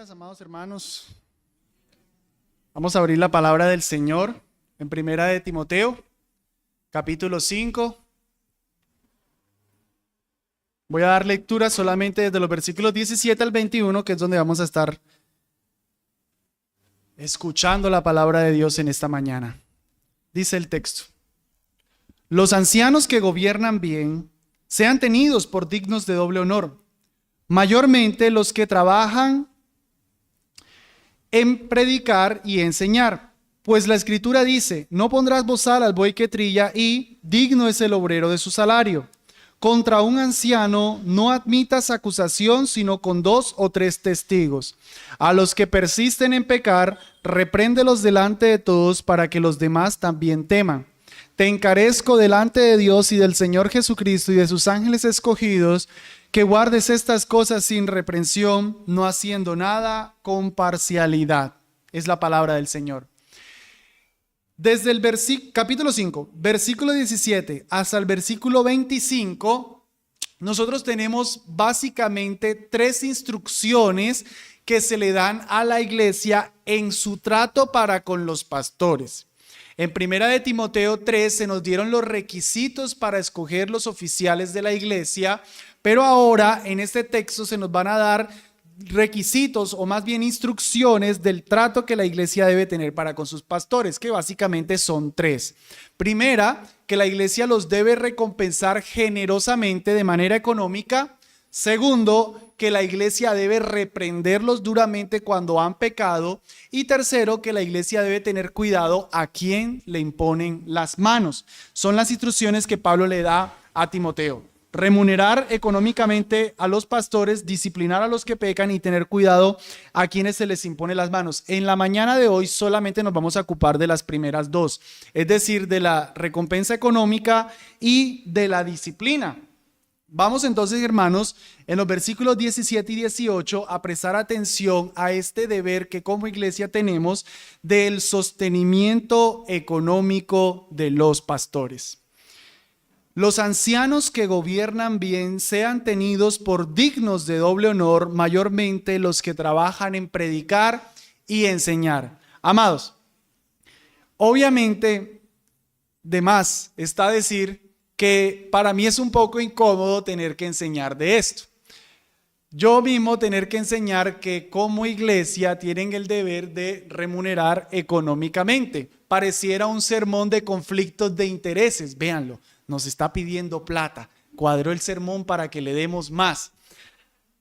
días, amados hermanos. Vamos a abrir la palabra del Señor en Primera de Timoteo, capítulo 5. Voy a dar lectura solamente desde los versículos 17 al 21, que es donde vamos a estar escuchando la palabra de Dios en esta mañana. Dice el texto: los ancianos que gobiernan bien sean tenidos por dignos de doble honor, mayormente los que trabajan en predicar y enseñar. Pues la Escritura dice: no pondrás bozal al buey que trilla, y digno es el obrero de su salario. Contra un anciano no admitas acusación, sino con 2 o 3 testigos. A los que persisten en pecar, repréndelos delante de todos, para que los demás también teman. Te encarezco delante de Dios y del Señor Jesucristo y de sus ángeles escogidos, que guardes estas cosas sin reprensión, no haciendo nada con parcialidad. Es la palabra del Señor. Desde el capítulo 5, versículo 17 hasta el versículo 25, nosotros tenemos básicamente 3 instrucciones que se le dan a la iglesia en su trato para con los pastores. En Primera de Timoteo 3 se nos dieron los requisitos para escoger los oficiales de la iglesia, pero ahora en este texto se nos van a dar requisitos, o más bien instrucciones del trato que la iglesia debe tener para con sus pastores, que básicamente son 3. Primera, que la iglesia los debe recompensar generosamente de manera económica. Segundo, que la iglesia debe reprenderlos duramente cuando han pecado. Y tercero, que la iglesia debe tener cuidado a quién le imponen las manos. Son las instrucciones que Pablo le da a Timoteo: remunerar económicamente a los pastores, disciplinar a los que pecan y tener cuidado a quienes se les impone las manos. En la mañana de hoy solamente nos vamos a ocupar de las primeras 2, es decir, de la recompensa económica y de la disciplina. Vamos entonces, hermanos, en los versículos 17 y 18 a prestar atención a este deber que como iglesia tenemos del sostenimiento económico de los pastores. Los ancianos que gobiernan bien sean tenidos por dignos de doble honor, mayormente los que trabajan en predicar y enseñar. Amados, obviamente, de más está decir que para mí es un poco incómodo tener que enseñar de esto. Yo mismo tener que enseñar que como iglesia tienen el deber de remunerar económicamente. Pareciera un sermón de conflictos de intereses, véanlo. Nos está pidiendo plata, cuadró el sermón para que le demos más.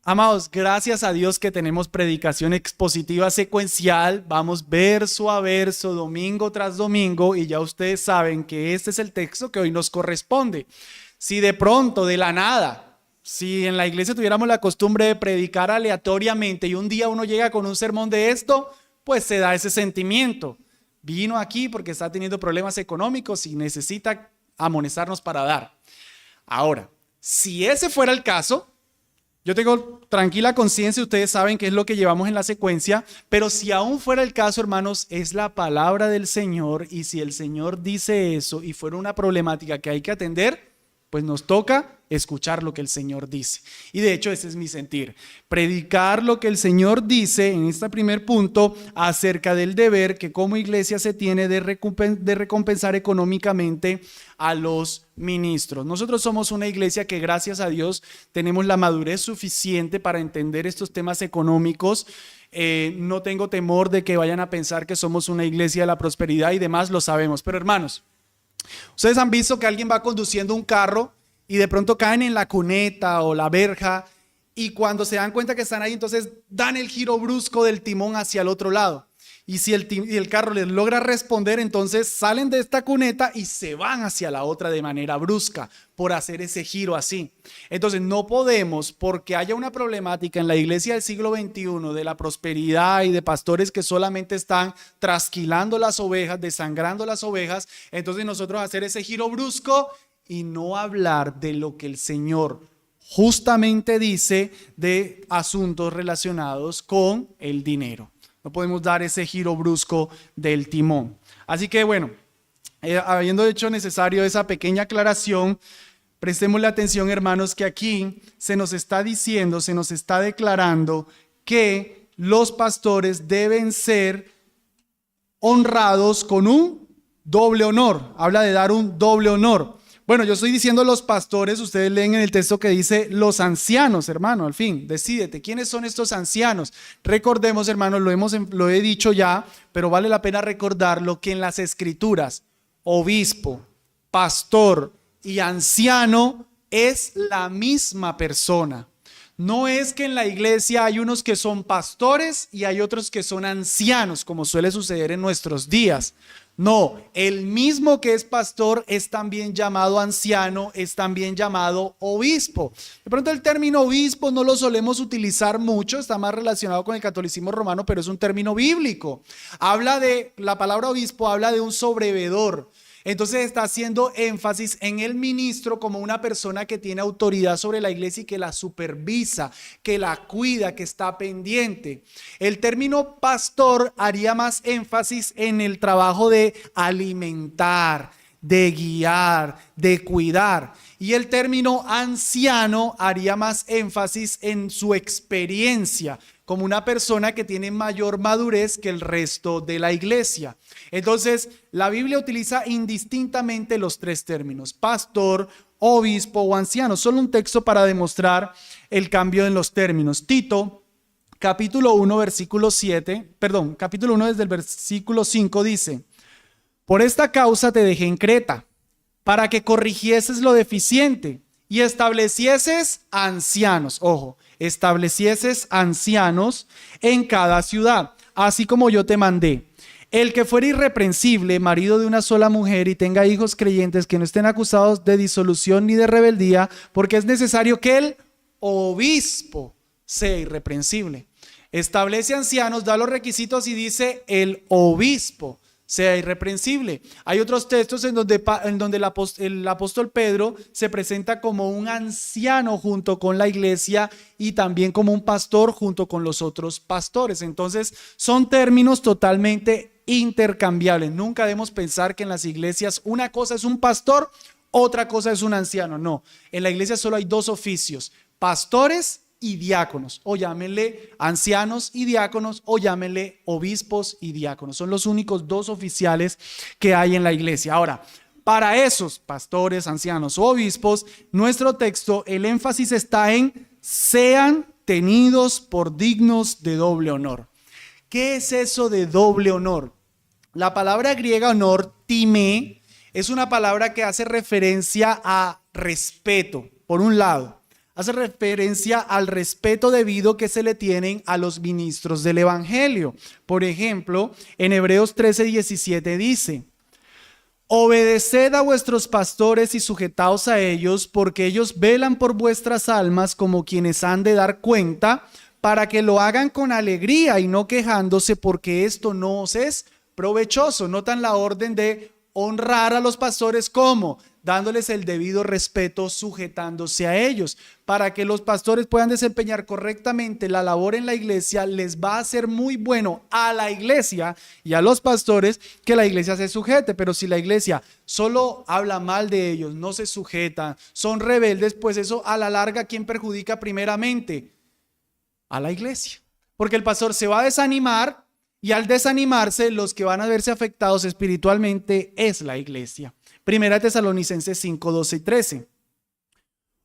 Amados, gracias a Dios que tenemos predicación expositiva secuencial, vamos verso a verso, domingo tras domingo, y ya ustedes saben que este es el texto que hoy nos corresponde. Si de pronto, de la nada, si en la iglesia tuviéramos la costumbre de predicar aleatoriamente y un día uno llega con un sermón de esto, pues se da ese sentimiento. Vino aquí porque está teniendo problemas económicos y necesita amonestarnos para dar. Ahora, si ese fuera el caso, yo tengo tranquila conciencia, ustedes saben qué es lo que llevamos en la secuencia, pero si aún fuera el caso, hermanos, es la palabra del Señor, y si el Señor dice eso y fuera una problemática que hay que atender, pues nos toca escuchar lo que el Señor dice. Y de hecho ese es mi sentir, predicar lo que el Señor dice en este primer punto acerca del deber que como iglesia se tiene de recompensar económicamente a los ministros. Nosotros somos una iglesia que, gracias a Dios, tenemos la madurez suficiente para entender estos temas económicos. No tengo temor de que vayan a pensar que somos una iglesia de la prosperidad y demás, lo sabemos. Pero hermanos, ustedes han visto que alguien va conduciendo un carro y de pronto caen en la cuneta o la verja, y cuando se dan cuenta que están ahí, entonces dan el giro brusco del timón hacia el otro lado. Y si el carro les logra responder, entonces salen de esta cuneta y se van hacia la otra de manera brusca por hacer ese giro así. Entonces no podemos, porque haya una problemática en la iglesia del siglo XXI de la prosperidad y de pastores que solamente están trasquilando las ovejas, desangrando las ovejas, entonces nosotros hacer ese giro brusco y no hablar de lo que el Señor justamente dice de asuntos relacionados con el dinero. No podemos dar ese giro brusco del timón. Así que bueno, habiendo hecho necesario esa pequeña aclaración, prestémosle atención, hermanos, que aquí se nos está diciendo, se nos está declarando que los pastores deben ser honrados con un doble honor. Habla de dar un doble honor. Bueno, yo estoy diciendo los pastores, ustedes leen en el texto que dice los ancianos, hermano, al fin, decídete, ¿quiénes son estos ancianos? Recordemos, hermanos, lo he dicho ya, pero vale la pena recordarlo, que en las escrituras, obispo, pastor y anciano es la misma persona. No es que en la iglesia hay unos que son pastores y hay otros que son ancianos, como suele suceder en nuestros días. No, el mismo que es pastor es también llamado anciano, es también llamado obispo. De pronto el término obispo no lo solemos utilizar mucho, está más relacionado con el catolicismo romano, pero es un término bíblico. La palabra obispo habla de un sobreveedor. Entonces está haciendo énfasis en el ministro como una persona que tiene autoridad sobre la iglesia y que la supervisa, que la cuida, que está pendiente. El término pastor haría más énfasis en el trabajo de alimentar, de guiar, de cuidar. Y el término anciano haría más énfasis en su experiencia, como una persona que tiene mayor madurez que el resto de la iglesia. Entonces, la Biblia utiliza indistintamente los tres términos: pastor, obispo o anciano. Solo un texto para demostrar el cambio en los términos. Tito, capítulo 1, capítulo 1 desde el versículo 5 dice: por esta causa te dejé en Creta, para que corrigieses lo deficiente y establecieses ancianos, establecieses ancianos en cada ciudad, así como yo te mandé. El que fuera irreprensible, marido de una sola mujer, y tenga hijos creyentes que no estén acusados de disolución ni de rebeldía, porque es necesario que el obispo sea irreprensible. Establece ancianos, da los requisitos y dice el obispo sea irreprensible. Hay otros textos en donde el apóstol Pedro se presenta como un anciano junto con la iglesia y también como un pastor junto con los otros pastores. Entonces son términos totalmente intercambiables. Nunca debemos pensar que en las iglesias una cosa es un pastor, otra cosa es un anciano. No, en la iglesia solo hay dos oficios: pastores y diáconos, o llámenle ancianos y diáconos, o llámenle obispos y diáconos. Son los únicos dos oficiales que hay en la iglesia. Ahora, para esos pastores, ancianos o obispos, nuestro texto, el énfasis está en sean tenidos por dignos de doble honor. ¿Qué es eso de doble honor? La palabra griega honor, timé, es una palabra que hace referencia a respeto, por un lado. Hace referencia al respeto debido que se le tienen a los ministros del evangelio. Por ejemplo, en Hebreos 13:17 dice: obedeced a vuestros pastores y sujetaos a ellos, porque ellos velan por vuestras almas como quienes han de dar cuenta, para que lo hagan con alegría y no quejándose, porque esto no os es provechoso. Notan la orden de honrar a los pastores, ¿cómo? Dándoles el debido respeto, sujetándose a ellos. Para que los pastores puedan desempeñar correctamente la labor en la iglesia, les va a ser muy bueno a la iglesia y a los pastores que la iglesia se sujete. Pero si la iglesia solo habla mal de ellos, no se sujetan, son rebeldes, pues eso a la larga, ¿quién perjudica primeramente? A la iglesia. Porque el pastor se va a desanimar, y al desanimarse, los que van a verse afectados espiritualmente es la iglesia. Primera Tesalonicenses 5, 12 y 13.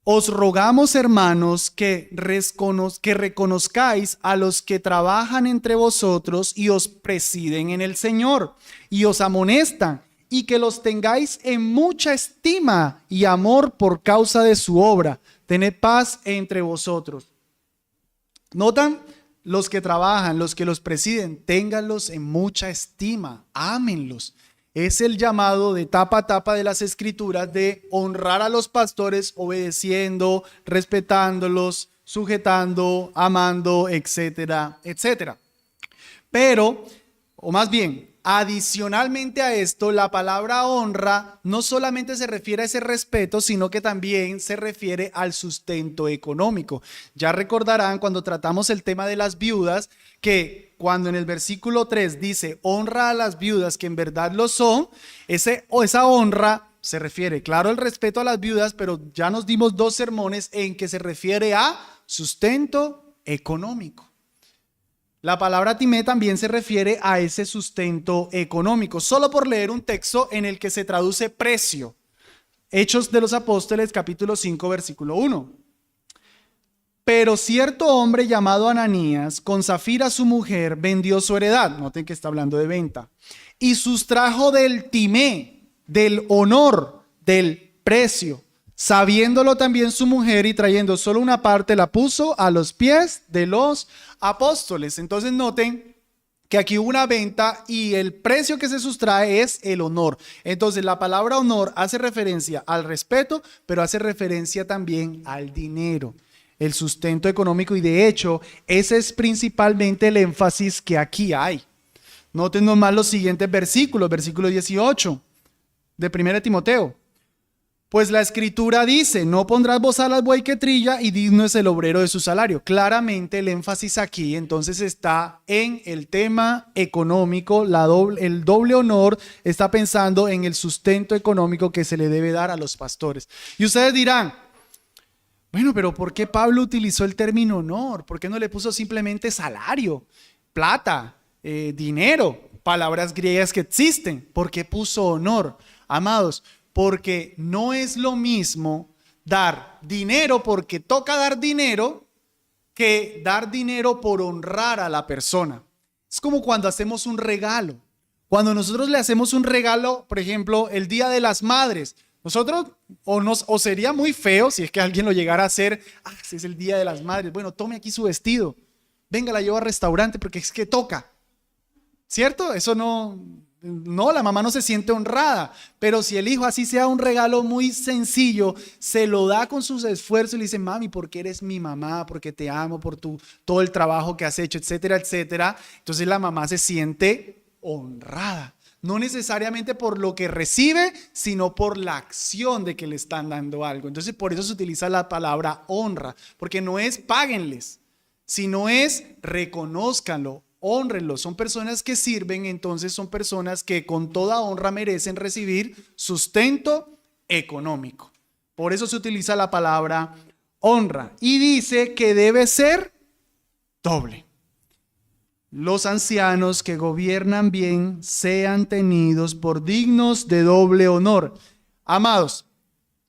Os rogamos, hermanos, que reconozcáis a los que trabajan entre vosotros y os presiden en el Señor y os amonestan, y que los tengáis en mucha estima y amor por causa de su obra. Tened paz entre vosotros. ¿Notan? Los que trabajan, los que los presiden, ténganlos en mucha estima, ámenlos. Es el llamado de tapa a tapa de las escrituras de honrar a los pastores obedeciendo, respetándolos, sujetando, amando, etcétera, etcétera. Pero, o más bien, adicionalmente a esto, la palabra honra no solamente se refiere a ese respeto, sino que también se refiere al sustento económico. Ya recordarán cuando tratamos el tema de las viudas, que cuando en el versículo 3 dice honra a las viudas que en verdad lo son, esa honra se refiere, claro, al respeto a las viudas, pero ya nos dimos 2 sermones en que se refiere a sustento económico. La palabra timé también se refiere a ese sustento económico, solo por leer un texto en el que se traduce precio. Hechos de los Apóstoles, capítulo 5, versículo 1. Pero cierto hombre llamado Ananías, con Zafira su mujer, vendió su heredad. Noten que está hablando de venta. Y sustrajo del timé, del honor, del precio. Sabiéndolo también su mujer y trayendo solo una parte, la puso a los pies de los apóstoles. Entonces noten que aquí hubo una venta y el precio que se sustrae es el honor. Entonces la palabra honor hace referencia al respeto, pero hace referencia también al dinero, el sustento económico, y de hecho ese es principalmente el énfasis que aquí hay. Noten nomás los siguientes versículos, versículo 18 de 1 Timoteo. Pues la escritura dice, no pondrás bozal al buey que trilla y digno es el obrero de su salario. Claramente el énfasis aquí entonces está en el tema económico, el doble honor está pensando en el sustento económico que se le debe dar a los pastores. Y ustedes dirán, bueno, pero ¿por qué Pablo utilizó el término honor? ¿Por qué no le puso simplemente salario, plata, dinero, palabras griegas que existen? ¿Por qué puso honor? Amados, porque no es lo mismo dar dinero porque toca dar dinero que dar dinero por honrar a la persona. Es como cuando hacemos un regalo. Cuando nosotros le hacemos un regalo, por ejemplo, el Día de las Madres, nosotros, o sería muy feo si es que alguien lo llegara a hacer, ese es el Día de las Madres, bueno, tome aquí su vestido, venga, la llevo al restaurante porque es que toca, ¿cierto? Eso no, la mamá no se siente honrada, pero si el hijo así sea un regalo muy sencillo, se lo da con sus esfuerzos y le dice, mami, porque eres mi mamá, porque te amo, por todo el trabajo que has hecho, etcétera, etcétera. Entonces la mamá se siente honrada. No necesariamente por lo que recibe, sino por la acción de que le están dando algo. Entonces por eso se utiliza la palabra honra, porque no es páguenles, sino es reconózcanlo, hónrenlo. Son personas que sirven, entonces son personas que con toda honra merecen recibir sustento económico. Por eso se utiliza la palabra honra y dice que debe ser doble. Los ancianos que gobiernan bien sean tenidos por dignos de doble honor. Amados,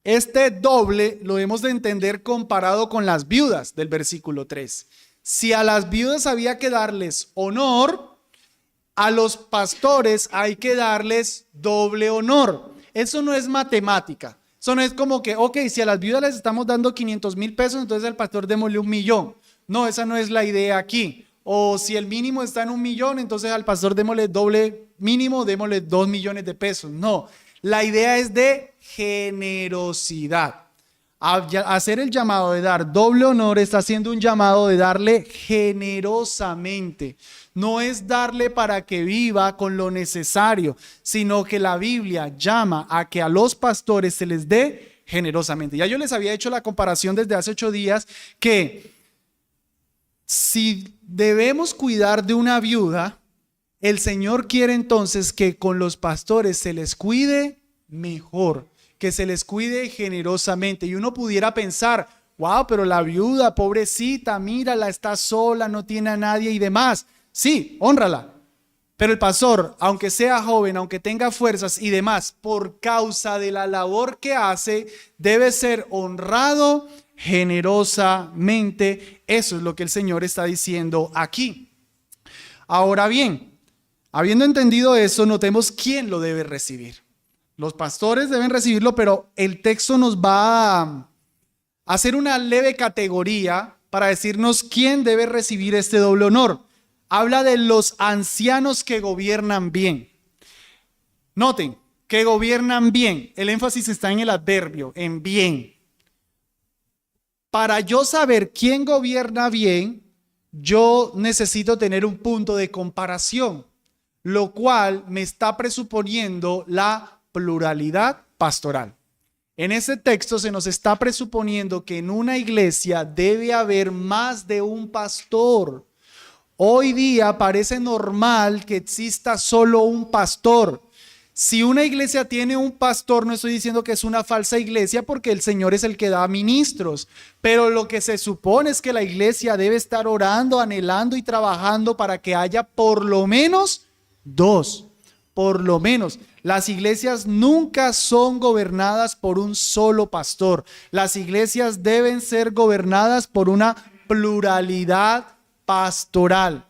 este doble lo hemos de entender comparado con las viudas del versículo 3. Si a las viudas había que darles honor, a los pastores hay que darles doble honor. Eso no es matemática. Eso no es como que, ok, si a las viudas les estamos dando 500,000 pesos, entonces al pastor démosle 1,000,000. No, esa no es la idea aquí. O si el mínimo está en 1,000,000, entonces al pastor démosle doble mínimo, démosle 2,000,000 de pesos. No, la idea es de generosidad. Hacer el llamado de dar doble honor está haciendo un llamado de darle generosamente. No es darle para que viva con lo necesario, sino que la Biblia llama a que a los pastores se les dé generosamente. Ya yo les había hecho la comparación desde hace 8 días que si debemos cuidar de una viuda, el Señor quiere entonces que con los pastores se les cuide mejor, que se les cuide generosamente. Y uno pudiera pensar, wow, pero la viuda, pobrecita, mírala, está sola, no tiene a nadie y demás. Sí, hónrala. Pero el pastor, aunque sea joven, aunque tenga fuerzas y demás, por causa de la labor que hace, debe ser honrado generosamente. Eso es lo que el Señor está diciendo aquí. Ahora bien, habiendo entendido eso, notemos quién lo debe recibir. Los pastores deben recibirlo, pero el texto nos va a hacer una leve categoría para decirnos quién debe recibir este doble honor. Habla de los ancianos que gobiernan bien. Noten, que gobiernan bien. El énfasis está en el adverbio, en bien. Para yo saber quién gobierna bien, yo necesito tener un punto de comparación, lo cual me está presuponiendo la pluralidad pastoral. En este texto se nos está presuponiendo que en una iglesia debe haber más de un pastor. Hoy día parece normal que exista solo un pastor. Si una iglesia tiene un pastor, no estoy diciendo que es una falsa iglesia porque el Señor es el que da ministros, pero lo que se supone es que la iglesia debe estar orando, anhelando y trabajando para que haya por lo menos dos, por lo menos. Las iglesias nunca son gobernadas por un solo pastor. Las iglesias deben ser gobernadas por una pluralidad pastoral,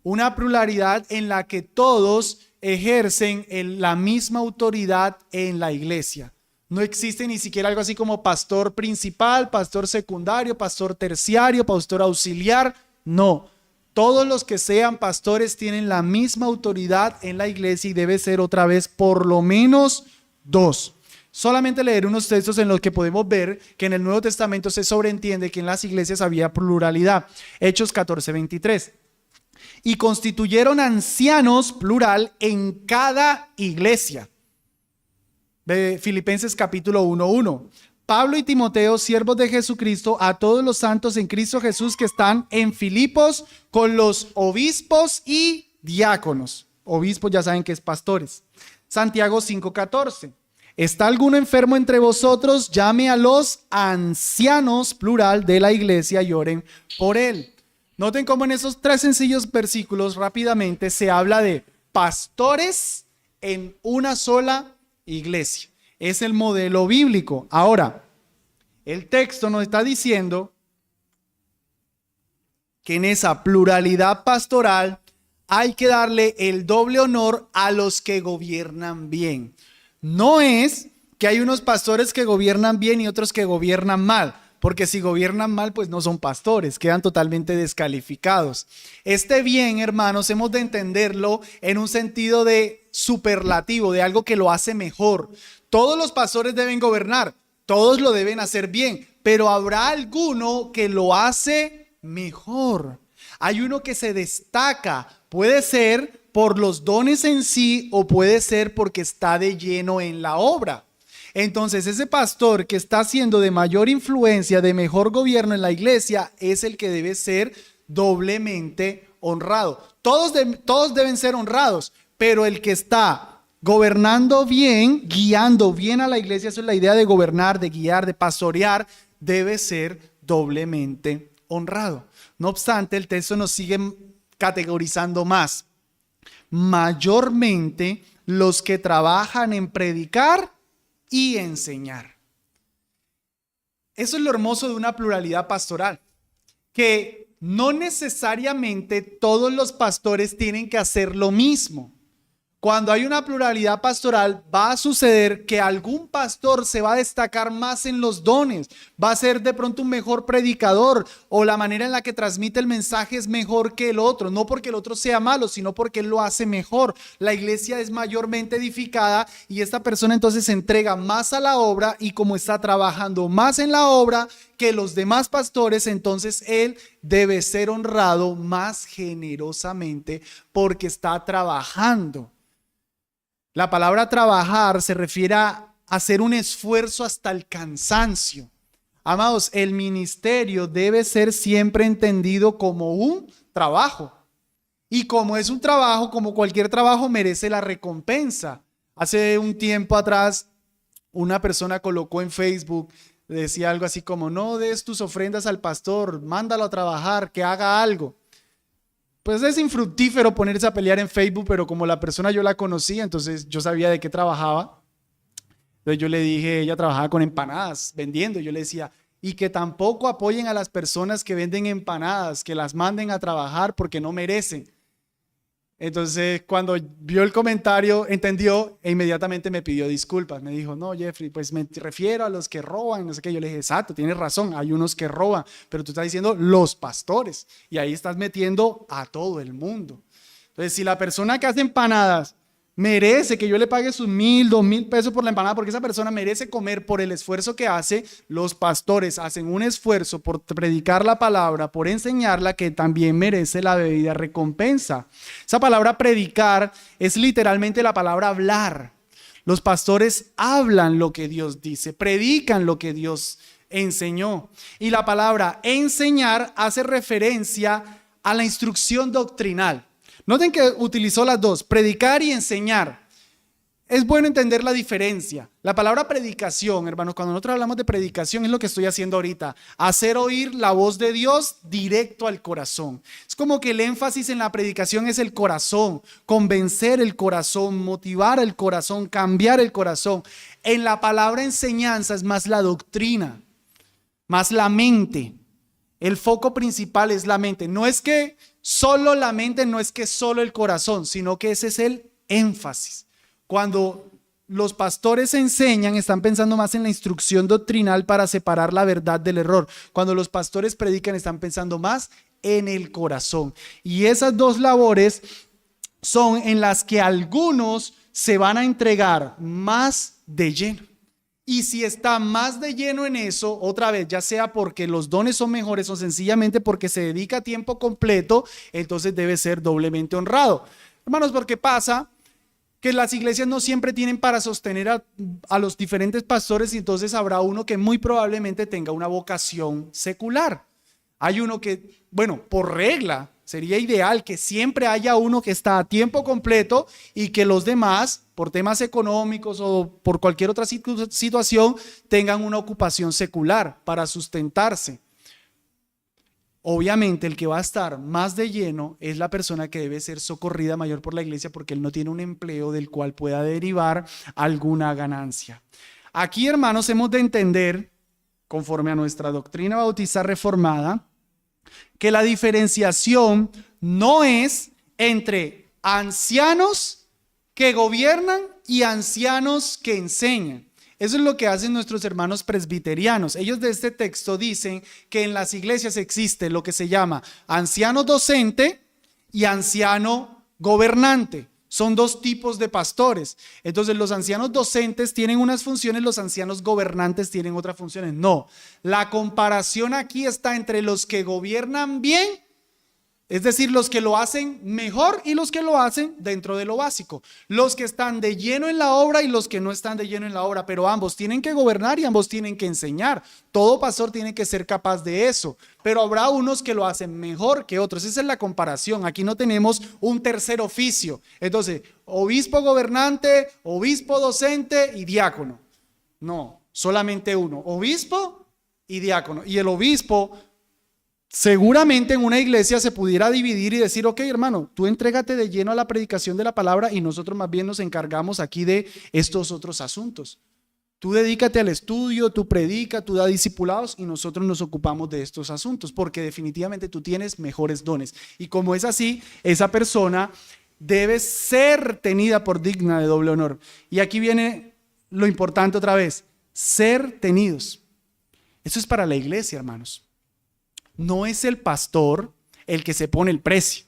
una pluralidad en la que todos ejercen la misma autoridad en la iglesia. No existe ni siquiera algo así como pastor principal, pastor secundario, pastor terciario, pastor auxiliar. No, todos los que sean pastores tienen la misma autoridad en la iglesia y debe ser otra vez por lo menos dos. Solamente leer unos textos en los que podemos ver que en el Nuevo Testamento se sobreentiende que en las iglesias había pluralidad. Hechos 14:23. Y constituyeron ancianos, plural, en cada iglesia. De Filipenses capítulo 1:1. Pablo y Timoteo, siervos de Jesucristo, a todos los santos en Cristo Jesús que están en Filipos con los obispos y diáconos. Obispos ya saben que es pastores. Santiago 5:14. ¿Está alguno enfermo entre vosotros? Llame a los ancianos, plural, de la iglesia y oren por él. Noten cómo en esos 3 sencillos versículos rápidamente se habla de pastores en una sola iglesia. Es el modelo bíblico. Ahora, el texto nos está diciendo que en esa pluralidad pastoral hay que darle el doble honor a los que gobiernan bien. No es que hay unos pastores que gobiernan bien y otros que gobiernan mal. Porque si gobiernan mal, pues no son pastores, quedan totalmente descalificados. Este bien, hermanos, hemos de entenderlo en un sentido de superlativo, de algo que lo hace mejor. Todos los pastores deben gobernar, todos lo deben hacer bien, pero habrá alguno que lo hace mejor. Hay uno que se destaca, puede ser por los dones en sí o puede ser porque está de lleno en la obra. Entonces ese pastor que está siendo de mayor influencia, de mejor gobierno en la iglesia, es el que debe ser doblemente honrado. Todos deben ser honrados, pero el que está gobernando bien, guiando bien a la iglesia, eso es la idea de gobernar, de guiar, de pastorear, debe ser doblemente honrado. No obstante, el texto nos sigue categorizando más. Mayormente los que trabajan en predicar y enseñar. Eso es lo hermoso de una pluralidad pastoral, que no necesariamente todos los pastores tienen que hacer lo mismo. Cuando hay una pluralidad pastoral, va a suceder que algún pastor se va a destacar más en los dones, va a ser de pronto un mejor predicador o la manera en la que transmite el mensaje es mejor que el otro, no porque el otro sea malo, sino porque él lo hace mejor. La iglesia es mayormente edificada y esta persona entonces se entrega más a la obra y como está trabajando más en la obra que los demás pastores, entonces él debe ser honrado más generosamente porque está trabajando. La palabra trabajar se refiere a hacer un esfuerzo hasta el cansancio. Amados, el ministerio debe ser siempre entendido como un trabajo. Y como es un trabajo, como cualquier trabajo, merece la recompensa. Hace un tiempo atrás, una persona colocó en Facebook, decía algo así como, no des tus ofrendas al pastor, mándalo a trabajar, que haga algo. Pues es infructífero ponerse a pelear en Facebook, pero como la persona yo la conocía, entonces yo sabía de qué trabajaba. Entonces yo le dije, ella trabajaba con empanadas, vendiendo. Yo le decía, y que tampoco apoyen a las personas que venden empanadas, que las manden a trabajar porque no merecen. Entonces cuando vio el comentario, entendió e inmediatamente me pidió disculpas. Me dijo, no, Jeffrey, pues me refiero a los que roban, no sé qué. Yo le dije, exacto, tienes razón, hay unos que roban, pero tú estás diciendo los pastores y ahí estás metiendo a todo el mundo. Entonces, si la persona que hace empanadas merece que yo le pague sus 1,000, 2,000 pesos por la empanada, porque esa persona merece comer por el esfuerzo que hace, los pastores hacen un esfuerzo por predicar la palabra, por enseñarla, que también merece la debida recompensa. Esa palabra predicar es literalmente la palabra hablar. Los pastores hablan lo que Dios dice, predican lo que Dios enseñó. Y la palabra enseñar hace referencia a la instrucción doctrinal. Noten que utilizó las dos, predicar y enseñar. es bueno entender la diferencia. La palabra predicación, hermanos, cuando nosotros hablamos de predicación es lo que estoy haciendo ahorita. Hacer oír la voz de Dios directo al corazón. Es como que el énfasis en la predicación es el corazón, convencer el corazón, motivar el corazón, cambiar el corazón. En la palabra enseñanza es más la doctrina, más la mente. El foco principal es la mente. No es que solo la mente, no es que solo el corazón, sino que ese es el énfasis. Cuando los pastores enseñan, están pensando más en la instrucción doctrinal para separar la verdad del error. Cuando los pastores predican, están pensando más en el corazón. Y esas dos labores son en las que algunos se van a entregar más de lleno. Y si está más de lleno en eso, otra vez, ya sea porque los dones son mejores o sencillamente porque se dedica a tiempo completo, entonces debe ser doblemente honrado. Hermanos, porque pasa que las iglesias no siempre tienen para sostener a los diferentes pastores y entonces habrá uno que muy probablemente tenga una vocación secular. Hay uno que, bueno, por regla, sería ideal que siempre haya uno que está a tiempo completo y que los demás, por temas económicos o por cualquier otra situación, tengan una ocupación secular para sustentarse. Obviamente el que va a estar más de lleno es la persona que debe ser socorrida mayor por la iglesia porque él no tiene un empleo del cual pueda derivar alguna ganancia. Aquí, hermanos, hemos de entender, conforme a nuestra doctrina bautista reformada, que la diferenciación no es entre ancianos que gobiernan y ancianos que enseñan. Eso es lo que hacen nuestros hermanos presbiterianos. Ellos de este texto dicen que en las iglesias existe lo que se llama anciano docente y anciano gobernante. Son dos tipos de pastores. Entonces los ancianos docentes tienen unas funciones, los ancianos gobernantes tienen otras funciones. No, la comparación aquí está entre los que gobiernan bien, es decir, los que lo hacen mejor y los que lo hacen dentro de lo básico. Los que están de lleno en la obra y los que no están de lleno en la obra, pero ambos tienen que gobernar y ambos tienen que enseñar. Todo pastor tiene que ser capaz de eso, pero habrá unos que lo hacen mejor que otros. Esa es la comparación. Aquí no tenemos un tercer oficio. Entonces, obispo gobernante, obispo docente y diácono. No, solamente uno, obispo y diácono. Y el obispo seguramente en una iglesia se pudiera dividir y decir, ok, hermano, tú entrégate de lleno a la predicación de la palabra y nosotros más bien nos encargamos aquí de estos otros asuntos. Tú dedícate al estudio, tú predica, tú da discipulados y nosotros nos ocupamos de estos asuntos porque definitivamente tú tienes mejores dones. Y como es así, esa persona debe ser tenida por digna de doble honor. Y aquí viene lo importante otra vez, ser tenidos. Eso es para la iglesia, hermanos. No es el pastor el que se pone el precio.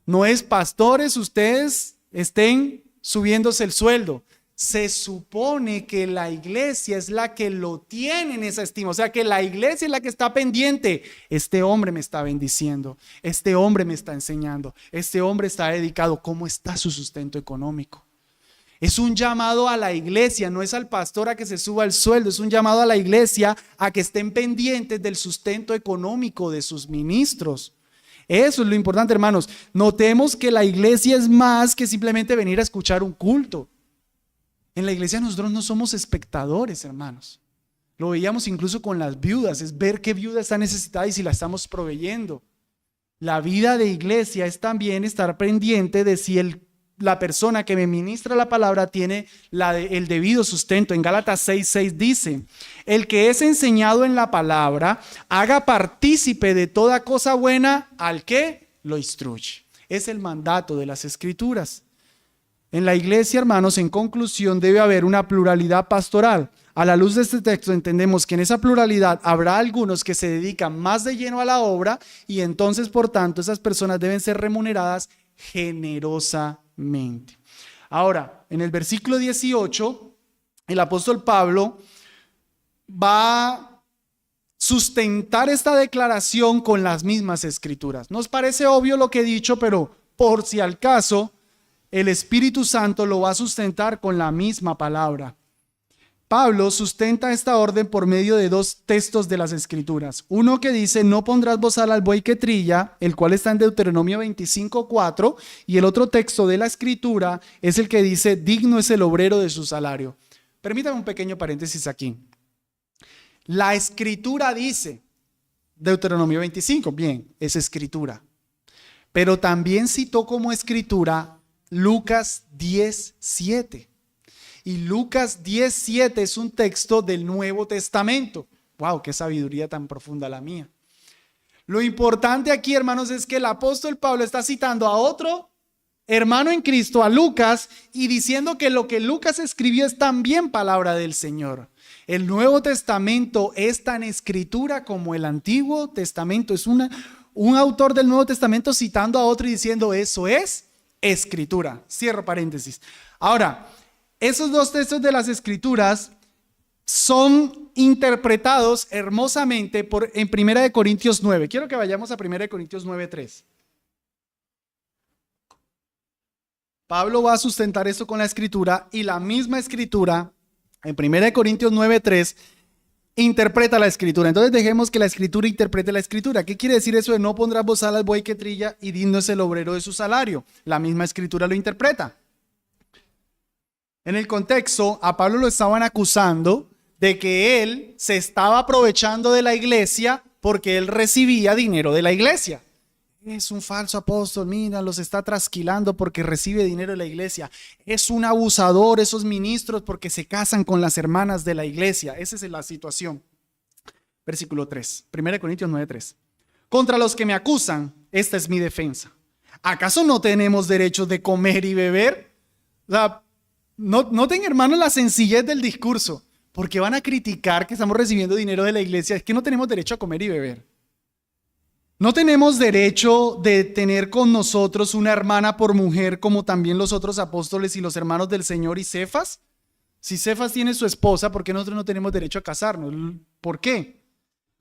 No es pastores, ustedes estén subiéndose el sueldo. Se supone que la iglesia es la que lo tiene en esa estima. O sea que la iglesia es la que está pendiente. Este hombre me está bendiciendo. Este hombre me está enseñando. Este hombre está dedicado. ¿Cómo está su sustento económico? Es un llamado a la iglesia, no es al pastor a que se suba el sueldo, es un llamado a la iglesia a que estén pendientes del sustento económico de sus ministros. Eso es lo importante, hermanos. Notemos que la iglesia es más que simplemente venir a escuchar un culto. En la iglesia nosotros no somos espectadores, hermanos. Lo veíamos incluso con las viudas, es ver qué viuda está necesitada y si la estamos proveyendo. La vida de iglesia es también estar pendiente de si la persona que me ministra la palabra tiene el debido sustento. En Gálatas 6:6 dice, el que es enseñado en la palabra, haga partícipe de toda cosa buena al que lo instruye. Es el mandato de las escrituras. En la iglesia, hermanos, en conclusión, debe haber una pluralidad pastoral. A la luz de este texto entendemos que en esa pluralidad habrá algunos que se dedican más de lleno a la obra y entonces, por tanto, esas personas deben ser remuneradas generosamente. Ahora, en el versículo 18, el apóstol Pablo va a sustentar esta declaración con las mismas escrituras. Nos parece obvio lo que he dicho, pero por si al caso, el Espíritu Santo lo va a sustentar con la misma palabra. Pablo sustenta esta orden por medio de dos textos de las Escrituras. Uno que dice, no pondrás bozal al buey que trilla, el cual está en Deuteronomio 25:4, y el otro texto de la Escritura es el que dice, digno es el obrero de su salario. Permítame un pequeño paréntesis aquí. La Escritura dice, Deuteronomio 25, bien, es Escritura. Pero también citó como Escritura Lucas 10:7. Y Lucas 10:7 es un texto del Nuevo Testamento. ¡Wow! ¡Qué sabiduría tan profunda la mía! Lo importante aquí, hermanos, es que el apóstol Pablo está citando a otro hermano en Cristo, a Lucas, y diciendo que lo que Lucas escribió es también palabra del Señor. El Nuevo Testamento es tan escritura como el Antiguo Testamento. Es un autor del Nuevo Testamento citando a otro y diciendo, eso es escritura. Cierro paréntesis. Ahora, esos dos textos de las Escrituras son interpretados hermosamente en 1 Corintios 9. Quiero que vayamos a 1 Corintios 9:3. Pablo va a sustentar esto con la Escritura y la misma Escritura en 1 Corintios 9:3 interpreta la Escritura. Entonces dejemos que la Escritura interprete la Escritura. ¿Qué quiere decir eso de no pondrás bozal al buey que trilla y digno es el obrero de su salario? La misma Escritura lo interpreta. En el contexto, a Pablo lo estaban acusando de que él se estaba aprovechando de la iglesia porque él recibía dinero de la iglesia. Es un falso apóstol, mira, los está trasquilando porque recibe dinero de la iglesia. Es un abusador esos ministros porque se casan con las hermanas de la iglesia. Esa es la situación. Versículo 3, 1 Corintios 9:3. Contra los que me acusan, esta es mi defensa. ¿Acaso no tenemos derecho de comer y beber? O sea, noten, hermanos, la sencillez del discurso. Porque van a criticar que estamos recibiendo dinero de la iglesia. Es que no tenemos derecho a comer y beber. No tenemos derecho de tener con nosotros una hermana por mujer como también los otros apóstoles y los hermanos del Señor y Cefas. Si Cefas tiene su esposa, ¿por qué nosotros no tenemos derecho a casarnos? ¿Por qué?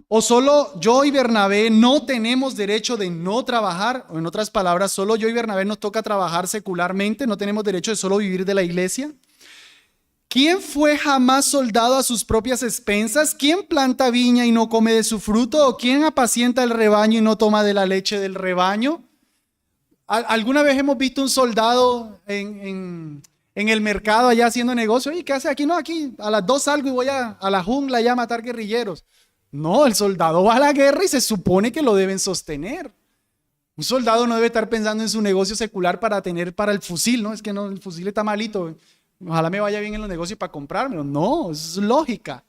O solo yo y Bernabé no tenemos derecho de no trabajar, o en otras palabras, solo yo y Bernabé nos toca trabajar secularmente, no tenemos derecho de solo vivir de la iglesia. ¿Quién fue jamás soldado a sus propias expensas? ¿Quién planta viña y no come de su fruto? ¿O quién apacienta el rebaño y no toma de la leche del rebaño? ¿Alguna vez hemos visto un soldado en el mercado allá haciendo negocio? ¿Y qué hace aquí? No, aquí a las 2 salgo y voy a la jungla allá a matar guerrilleros. No, el soldado va a la guerra y se supone que lo deben sostener. Un soldado no debe estar pensando en su negocio secular para tener para el fusil, ¿no? Es que no, el fusil está malito. Ojalá me vaya bien en los negocios para comprármelo. No, eso es lógica.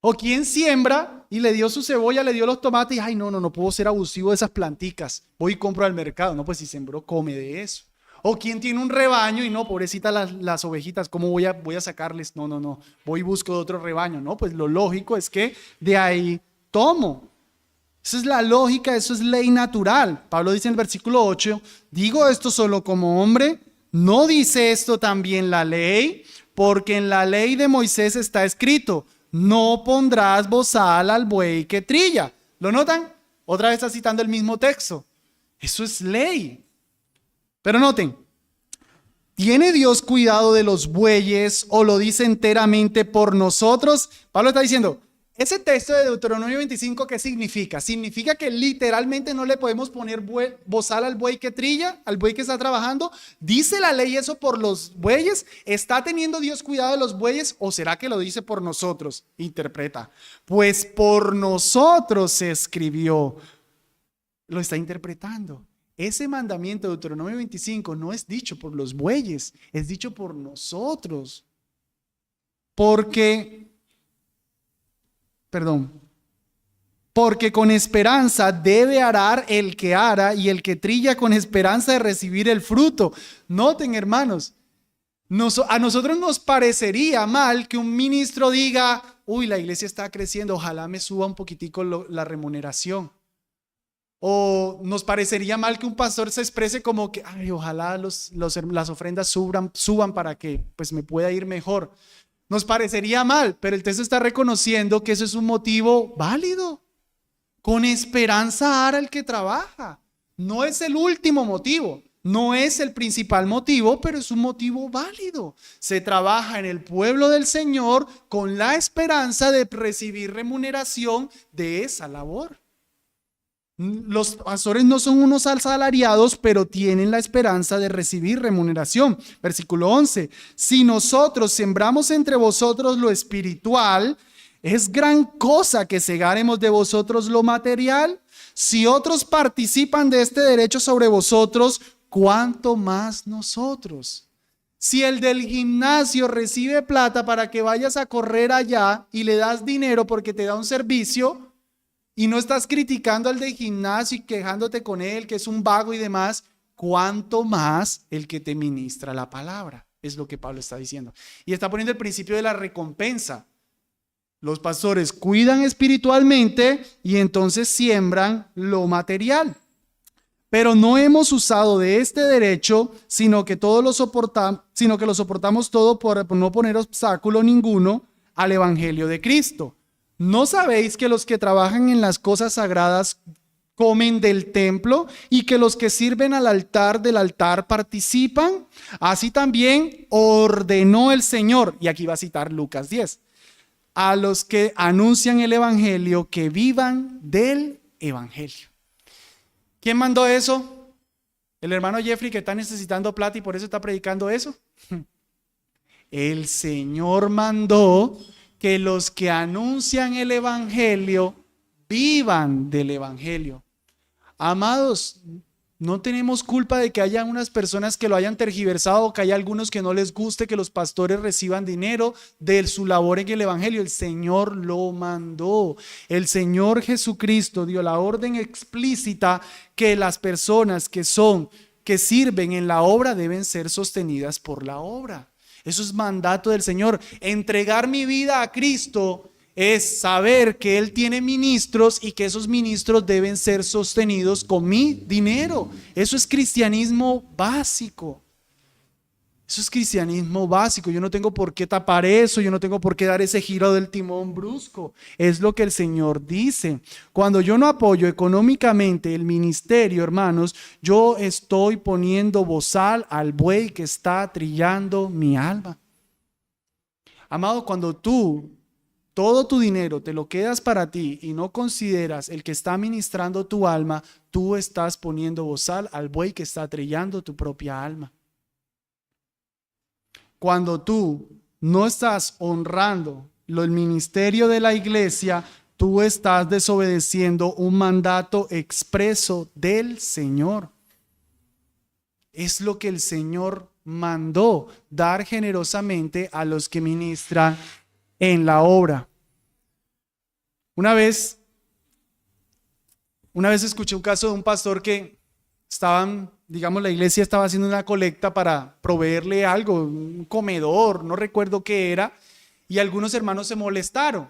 O quien siembra y le dio su cebolla, le dio los tomates y, ay, no puedo ser abusivo de esas planticas. Voy y compro al mercado. No, pues si sembró, come de eso. O quien tiene un rebaño y no, pobrecita las ovejitas, ¿cómo voy a sacarles? No, voy y busco de otro rebaño. No, pues lo lógico es que de ahí tomo. Esa es la lógica, eso es ley natural. Pablo dice en el versículo 8, digo esto solo como hombre, ¿no dice esto también la ley? Porque en la ley de Moisés está escrito, no pondrás bozal al buey que trilla. ¿Lo notan? Otra vez está citando el mismo texto. Eso es ley. Pero noten, ¿tiene Dios cuidado de los bueyes o lo dice enteramente por nosotros? Pablo está diciendo, ese texto de Deuteronomio 25, ¿qué significa? Significa que literalmente no le podemos poner bozal al buey que trilla, al buey que está trabajando. ¿Dice la ley eso por los bueyes? ¿Está teniendo Dios cuidado de los bueyes o será que lo dice por nosotros? Interpreta. Pues por nosotros se escribió. Lo está interpretando. Ese mandamiento de Deuteronomio 25 no es dicho por los bueyes, es dicho por nosotros. Porque con esperanza debe arar el que ara y el que trilla con esperanza de recibir el fruto. Noten, hermanos, a nosotros nos parecería mal que un ministro diga, uy, la iglesia está creciendo, ojalá me suba un poquitico la remuneración. O nos parecería mal que un pastor se exprese como que, ay, ojalá las ofrendas suban para que pues me pueda ir mejor. Nos parecería mal, pero el texto está reconociendo que eso es un motivo válido. Con esperanza ara el que trabaja. No es el último motivo. No es el principal motivo, pero es un motivo válido. Se trabaja en el pueblo del Señor con la esperanza de recibir remuneración de esa labor. Los pastores no son unos asalariados, pero tienen la esperanza de recibir remuneración. Versículo 11. Si nosotros sembramos entre vosotros lo espiritual, es gran cosa que segaremos de vosotros lo material. Si otros participan de este derecho sobre vosotros, ¿cuánto más nosotros? Si el del gimnasio recibe plata para que vayas a correr allá y le das dinero porque te da un servicio, y no estás criticando al del gimnasio y quejándote con él, que es un vago y demás, ¿cuánto más el que te ministra la palabra? Es lo que Pablo está diciendo. Y está poniendo el principio de la recompensa. Los pastores cuidan espiritualmente y entonces siembran lo material. Pero no hemos usado de este derecho, sino que lo soportamos todo por no poner obstáculo ninguno al evangelio de Cristo. ¿No sabéis que los que trabajan en las cosas sagradas comen del templo y que los que sirven al altar del altar participan? Así también ordenó el Señor, y aquí va a citar Lucas 10, a los que anuncian el evangelio que vivan del evangelio. ¿Quién mandó eso? ¿El hermano Jeffrey que está necesitando plata y por eso está predicando eso? El Señor mandó que los que anuncian el evangelio vivan del evangelio. Amados, no tenemos culpa de que haya unas personas que lo hayan tergiversado o que haya algunos que no les guste que los pastores reciban dinero de su labor en el evangelio. El Señor lo mandó. El Señor Jesucristo dio la orden explícita que las personas que sirven en la obra deben ser sostenidas por la obra. Eso es mandato del Señor. Entregar mi vida a Cristo es saber que Él tiene ministros y que esos ministros deben ser sostenidos con mi dinero. Eso es cristianismo básico. Eso es cristianismo básico. Yo no tengo por qué tapar eso, yo no tengo por qué dar ese giro del timón brusco. Es lo que el Señor dice. Cuando yo no apoyo económicamente el ministerio, hermanos, yo estoy poniendo bozal al buey que está trillando mi alma. Amado, cuando todo tu dinero te lo quedas para ti y no consideras el que está ministrando tu alma, tú estás poniendo bozal al buey que está trillando tu propia alma. Cuando tú no estás honrando el ministerio de la iglesia, tú estás desobedeciendo un mandato expreso del Señor. Es lo que el Señor mandó, dar generosamente a los que ministran en la obra. Una vez escuché un caso de un pastor que la iglesia estaba haciendo una colecta para proveerle algo, un comedor, no recuerdo qué era, y algunos hermanos se molestaron.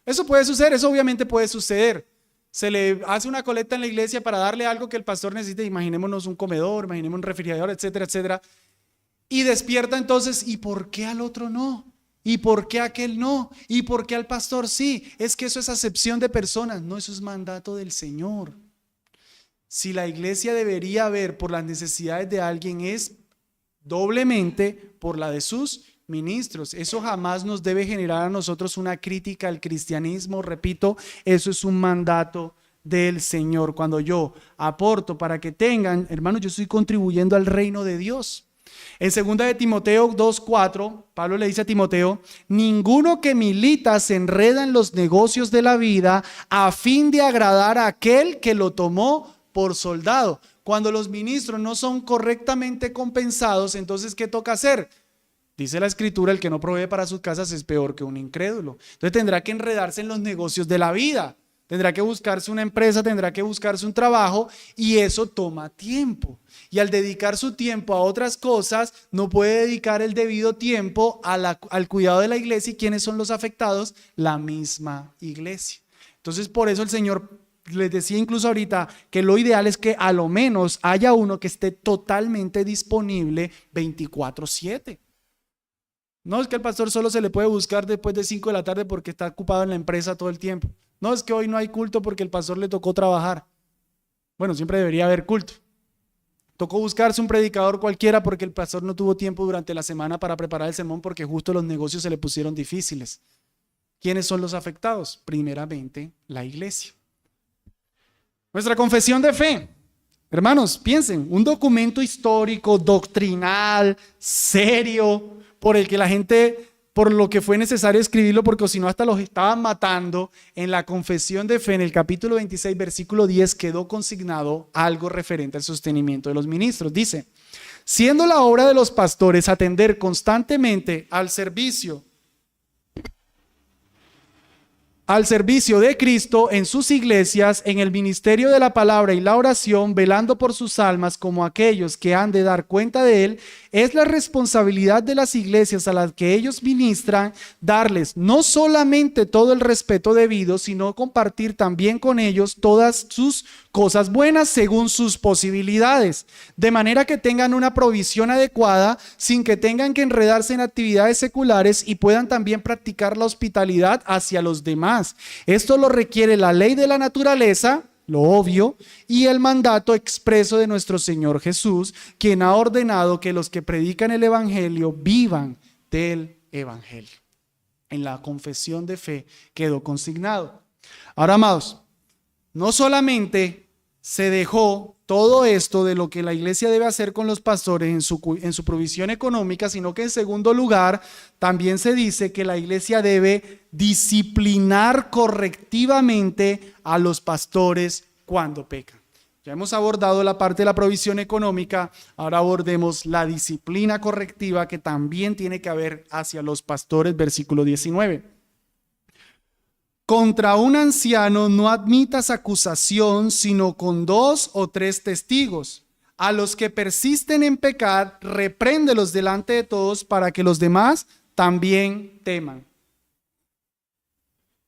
Eso puede suceder, eso obviamente puede suceder. Se le hace una colecta en la iglesia para darle algo que el pastor necesite, imaginémonos un comedor, imaginémonos un refrigerador, etcétera, etcétera. Y despierta entonces, ¿y por qué al otro no? ¿Y por qué aquel no? ¿Y por qué al pastor sí? Es que eso es acepción de personas. No, eso es mandato del Señor. Si la iglesia debería ver por las necesidades de alguien, es doblemente por la de sus ministros. Eso jamás nos debe generar a nosotros una crítica al cristianismo. Repito, eso es un mandato del Señor. Cuando yo aporto para que tengan, hermanos, yo estoy contribuyendo al reino de Dios. En 2 de Timoteo 2:4, Pablo le dice a Timoteo: ninguno que milita se enreda en los negocios de la vida a fin de agradar a aquel que lo tomó por soldado. Cuando los ministros no son correctamente compensados, entonces ¿qué toca hacer? Dice la Escritura: el que no provee para sus casas es peor que un incrédulo. Entonces tendrá que enredarse en los negocios de la vida. Tendrá que buscarse una empresa, tendrá que buscarse un trabajo, y eso toma tiempo. Y al dedicar su tiempo a otras cosas, no puede dedicar el debido tiempo al cuidado de la iglesia. ¿Y quiénes son los afectados? La misma iglesia. Entonces, por eso el Señor les decía incluso ahorita que lo ideal es que a lo menos haya uno que esté totalmente disponible 24/7. No es que el pastor solo se le puede buscar después de 5 de la tarde porque está ocupado en la empresa todo el tiempo. No, es que hoy no hay culto porque el pastor le tocó trabajar. Bueno, siempre debería haber culto, Tocó buscarse un predicador cualquiera porque el pastor no tuvo tiempo durante la semana para preparar el sermón porque justo los negocios se le pusieron difíciles. ¿Quiénes son los afectados? Primeramente, la iglesia. Nuestra confesión de fe. Hermanos, piensen, un documento histórico, doctrinal, serio, por el que la gente, por lo que fue necesario escribirlo, porque si no hasta los estaban matando. En la confesión de fe, en el capítulo 26, versículo 10, quedó consignado algo referente al sostenimiento de los ministros. Dice, siendo la obra de los pastores atender constantemente al servicio de Cristo en sus iglesias, en el ministerio de la palabra y la oración, velando por sus almas como aquellos que han de dar cuenta de él, es la responsabilidad de las iglesias a las que ellos ministran, darles no solamente todo el respeto debido, sino compartir también con ellos todas sus cosas buenas según sus posibilidades, de manera que tengan una provisión adecuada sin que tengan que enredarse en actividades seculares y puedan también practicar la hospitalidad hacia los demás. Esto lo requiere la ley de la naturaleza, lo obvio, y el mandato expreso de nuestro Señor Jesús, quien ha ordenado que los que predican el evangelio vivan del evangelio. En la confesión de fe quedó consignado. Ahora, amados, no solamente se dejó todo esto de lo que la iglesia debe hacer con los pastores en su provisión económica, sino que en segundo lugar también se dice que la iglesia debe disciplinar correctivamente a los pastores cuando pecan. Ya hemos abordado la parte de la provisión económica, ahora abordemos la disciplina correctiva que también tiene que haber hacia los pastores, versículo 19. Contra un anciano no admitas acusación, sino con 2 o 3 testigos. A los que persisten en pecar, repréndelos delante de todos para que los demás también teman.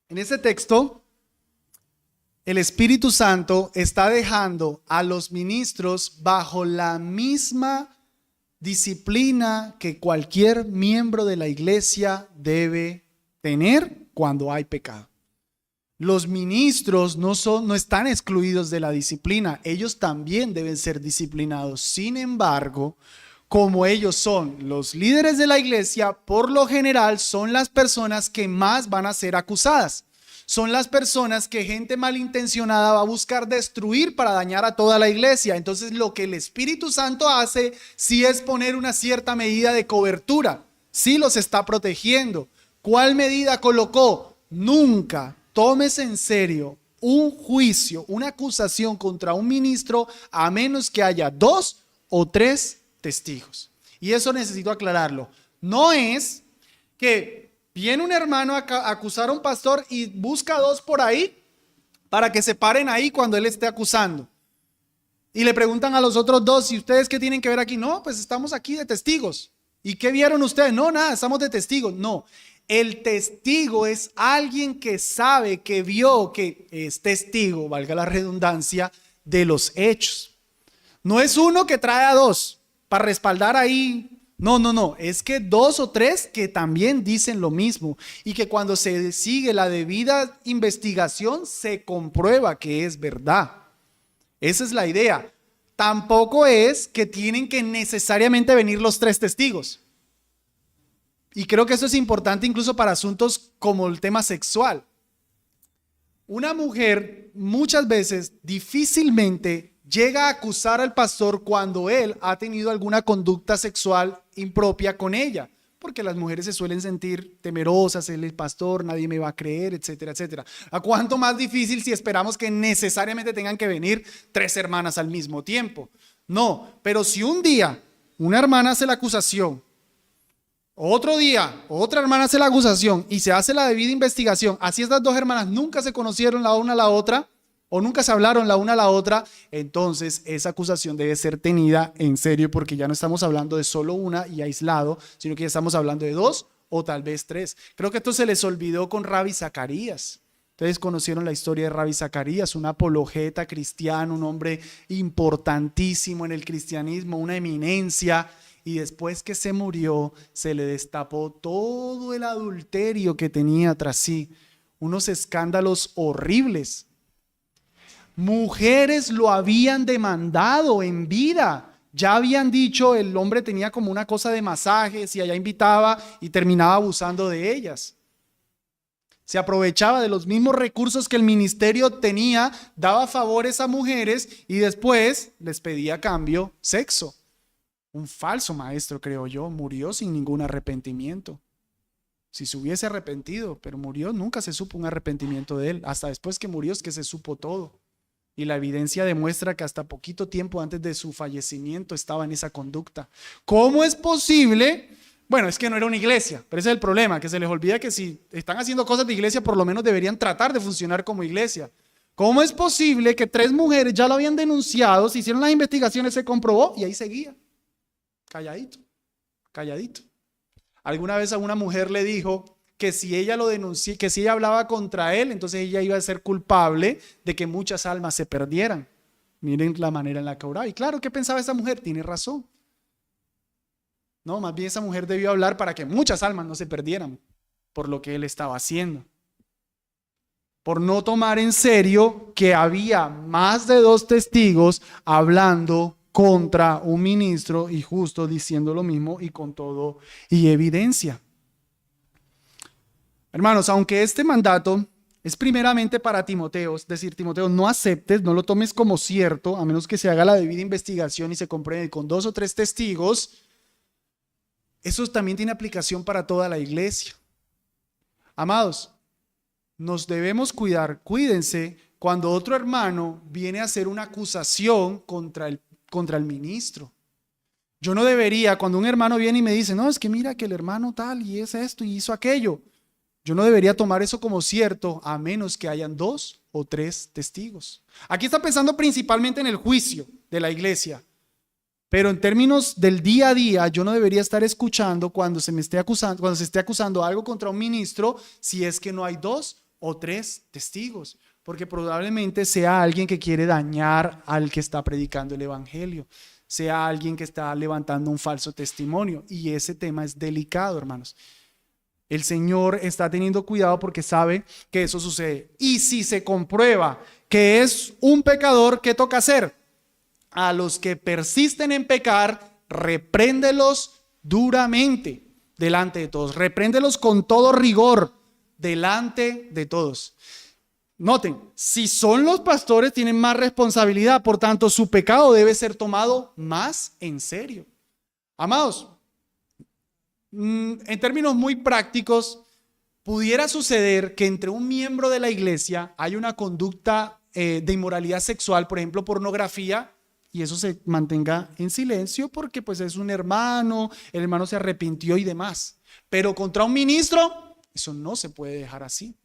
En este texto, el Espíritu Santo está dejando a los ministros bajo la misma disciplina que cualquier miembro de la iglesia debe tener cuando hay pecado. Los ministros no están excluidos de la disciplina, ellos también deben ser disciplinados. Sin embargo, como ellos son los líderes de la iglesia, por lo general son las personas que más van a ser acusadas. Son las personas que gente malintencionada va a buscar destruir para dañar a toda la iglesia. Entonces lo que el Espíritu Santo hace sí es poner una cierta medida de cobertura. Sí los está protegiendo. ¿Cuál medida colocó? Nunca tomes en serio un juicio, una acusación contra un ministro a menos que haya 2 o 3 testigos. Y eso necesito aclararlo. No es que viene un hermano a acusar a un pastor y busca 2 por ahí para que se paren ahí cuando él esté acusando. Y le preguntan a los otros 2, ¿y ustedes qué tienen que ver aquí? No, pues estamos aquí de testigos. ¿Y qué vieron ustedes? No, nada, estamos de testigos. No. El testigo es alguien que sabe, que vio, que es testigo, valga la redundancia, de los hechos. No es uno que trae a 2 para respaldar ahí. No. Es que 2 o 3 que también dicen lo mismo y que cuando se sigue la debida investigación se comprueba que es verdad. Esa es la idea. Tampoco es que tienen que necesariamente venir los 3 testigos. Y creo que eso es importante incluso para asuntos como el tema sexual. Una mujer muchas veces difícilmente llega a acusar al pastor cuando él ha tenido alguna conducta sexual impropia con ella, porque las mujeres se suelen sentir temerosas, él es el pastor, nadie me va a creer, etcétera, etcétera. ¿A cuánto más difícil si esperamos que necesariamente tengan que venir 3 hermanas al mismo tiempo? No, pero si un día una hermana hace la acusación, otro día, otra hermana hace la acusación y se hace la debida investigación, así estas 2 hermanas nunca se conocieron la una a la otra o nunca se hablaron la una a la otra, entonces esa acusación debe ser tenida en serio porque ya no estamos hablando de solo una y aislado, sino que ya estamos hablando de 2 o tal vez 3. Creo que esto se les olvidó con Rabbi Zacarías. Ustedes conocieron la historia de Rabbi Zacarías, un apologeta cristiano, un hombre importantísimo en el cristianismo, una eminencia. Y después que se murió, se le destapó todo el adulterio que tenía tras sí. Unos escándalos horribles. Mujeres lo habían demandado en vida. Ya habían dicho, el hombre tenía como una cosa de masajes y allá invitaba y terminaba abusando de ellas. Se aprovechaba de los mismos recursos que el ministerio tenía, daba favores a mujeres y después les pedía a cambio sexo. Un falso maestro, creo yo, murió sin ningún arrepentimiento. Si se hubiese arrepentido, pero murió, nunca se supo un arrepentimiento de él. Hasta después que murió es que se supo todo. Y la evidencia demuestra que hasta poquito tiempo antes de su fallecimiento estaba en esa conducta. ¿Cómo es posible? Bueno, es que no era una iglesia, pero ese es el problema, que se les olvida que si están haciendo cosas de iglesia, por lo menos deberían tratar de funcionar como iglesia. ¿Cómo es posible que 3 mujeres ya lo habían denunciado, se hicieron las investigaciones, se comprobó y ahí seguía? Calladito, calladito. Alguna vez a una mujer le dijo que si ella lo denunció, que si ella hablaba contra él, entonces ella iba a ser culpable de que muchas almas se perdieran. Miren la manera en la que oraba. Y claro, ¿qué pensaba esa mujer? Tiene razón. No, más bien esa mujer debió hablar para que muchas almas no se perdieran por lo que él estaba haciendo. Por no tomar en serio que había más de 2 testigos hablando contra un ministro y justo diciendo lo mismo y con todo y evidencia. Hermanos, aunque este mandato es primeramente para Timoteo, es decir, Timoteo, no aceptes, no lo tomes como cierto, a menos que se haga la debida investigación y se compruebe con 2 o 3 testigos, eso también tiene aplicación para toda la iglesia. Amados, nos debemos cuidar, cuídense cuando otro hermano viene a hacer una acusación contra el ministro. Yo no debería, cuando un hermano viene y me dice, no, es que mira que el hermano tal y es esto y hizo aquello, yo no debería tomar eso como cierto a menos que hayan 2 o 3 testigos. Aquí está pensando principalmente en el juicio de la iglesia. Pero en términos del día a día, yo no debería estar escuchando cuando se esté acusando algo contra un ministro si es que no hay 2 o 3 testigos, porque probablemente sea alguien que quiere dañar al que está predicando el evangelio, sea alguien que está levantando un falso testimonio, y ese tema es delicado, hermanos. El Señor está teniendo cuidado porque sabe que eso sucede. Y si se comprueba que es un pecador, ¿qué toca hacer? A los que persisten en pecar, repréndelos duramente delante de todos. Repréndelos con todo rigor delante de todos. Noten, si son los pastores, tienen más responsabilidad, por tanto, su pecado debe ser tomado más en serio. Amados, en términos muy prácticos, pudiera suceder que entre un miembro de la iglesia hay una conducta de inmoralidad sexual, por ejemplo, pornografía, y eso se mantenga en silencio porque pues es un hermano, el hermano se arrepintió y demás. Pero contra un ministro, eso no se puede dejar así.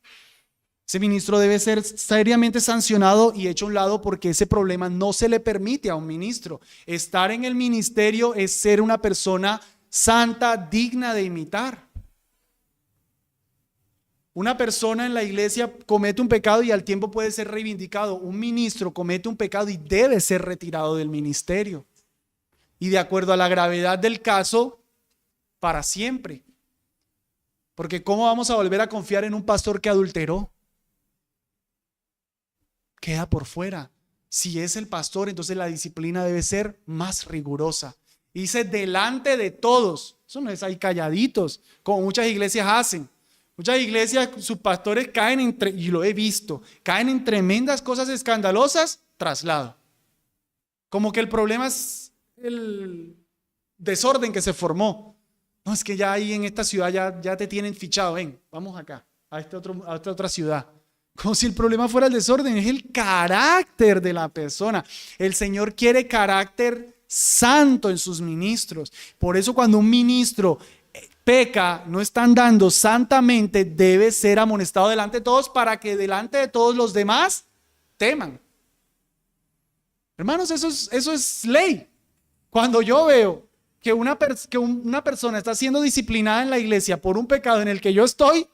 Ese ministro debe ser seriamente sancionado y hecho a un lado porque ese problema no se le permite a un ministro. Estar en el ministerio es ser una persona santa, digna de imitar. Una persona en la iglesia comete un pecado y al tiempo puede ser reivindicado. Un ministro comete un pecado y debe ser retirado del ministerio. Y de acuerdo a la gravedad del caso, para siempre. Porque ¿cómo vamos a volver a confiar en un pastor que adulteró? Queda por fuera. Si es el pastor, entonces la disciplina debe ser más rigurosa. Dice delante de todos. Eso no es ahí calladitos, como muchas iglesias hacen. Muchas iglesias, sus pastores caen y lo he visto, caen en tremendas cosas escandalosas, traslado. Como que el problema es el desorden que se formó. No, es que ya ahí en esta ciudad ya te tienen fichado. Ven, vamos acá, a esta otra ciudad. Como si el problema fuera el desorden, es el carácter de la persona. El Señor quiere carácter santo en sus ministros. Por eso cuando un ministro peca, no está andando santamente, debe ser amonestado delante de todos para que delante de todos los demás teman. Hermanos, eso es ley. Cuando yo veo que una persona está siendo disciplinada en la iglesia por un pecado en el que yo estoy,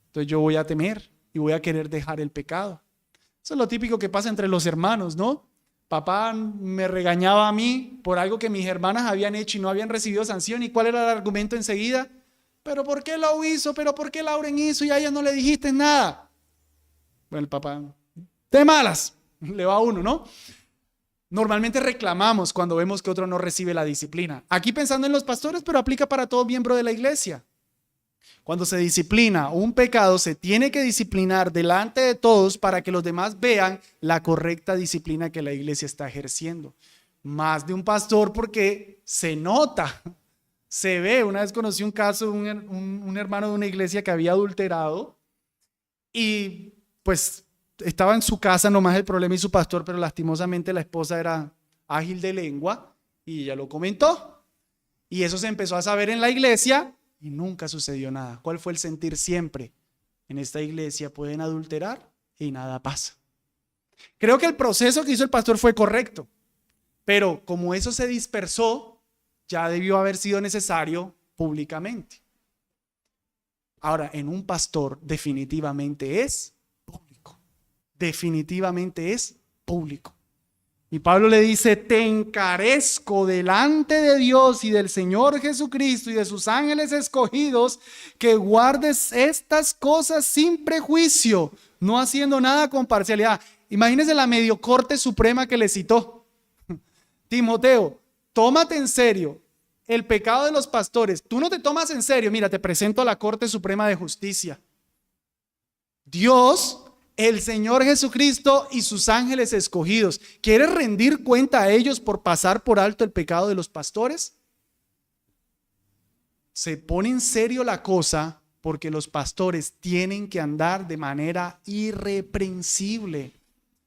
entonces yo voy a temer y voy a querer dejar el pecado. Eso es lo típico que pasa entre los hermanos, ¿no? Papá me regañaba a mí por algo que mis hermanas habían hecho y no habían recibido sanción. ¿Y cuál era el argumento enseguida? ¿Pero por qué lo hizo? ¿Pero por qué Lauren hizo y a ella no le dijiste nada? Bueno, el papá, de malas, le va a uno, ¿no? Normalmente reclamamos cuando vemos que otro no recibe la disciplina. Aquí pensando en los pastores, pero aplica para todo miembro de la iglesia. Cuando se disciplina un pecado, se tiene que disciplinar delante de todos para que los demás vean la correcta disciplina que la iglesia está ejerciendo. Más de un pastor, porque se nota, se ve. Una vez conocí un caso de un hermano de una iglesia que había adulterado y pues estaba en su casa nomás el problema y su pastor, pero lastimosamente la esposa era ágil de lengua y ella lo comentó. Y eso se empezó a saber en la iglesia y nunca sucedió nada. ¿Cuál fue el sentir siempre? En esta iglesia pueden adulterar y nada pasa. Creo que el proceso que hizo el pastor fue correcto, pero como eso se dispersó, ya debió haber sido necesario públicamente. Ahora, en un pastor definitivamente es público. Definitivamente es público. Y Pablo le dice, te encarezco delante de Dios y del Señor Jesucristo y de sus ángeles escogidos, que guardes estas cosas sin prejuicio, no haciendo nada con parcialidad. Imagínense la medio corte suprema que le citó. Timoteo, tómate en serio el pecado de los pastores. Tú no te tomas en serio. Mira, te presento a la Corte Suprema de Justicia. Dios, el Señor Jesucristo y sus ángeles escogidos. ¿Quieres rendir cuenta a ellos por pasar por alto el pecado de los pastores? Se pone en serio la cosa porque los pastores tienen que andar de manera irreprensible.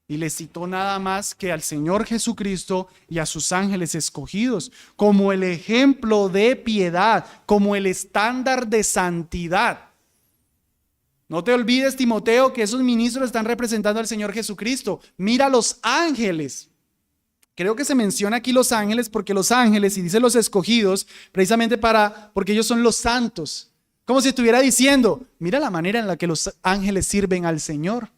Y le citó nada más que al Señor Jesucristo y a sus ángeles escogidos como el ejemplo de piedad, como el estándar de santidad. No te olvides, Timoteo, que esos ministros están representando al Señor Jesucristo. Mira los ángeles. Creo que se menciona aquí los ángeles porque los ángeles, y dice los escogidos, precisamente porque ellos son los santos. Como si estuviera diciendo, mira la manera en la que los ángeles sirven al Señor.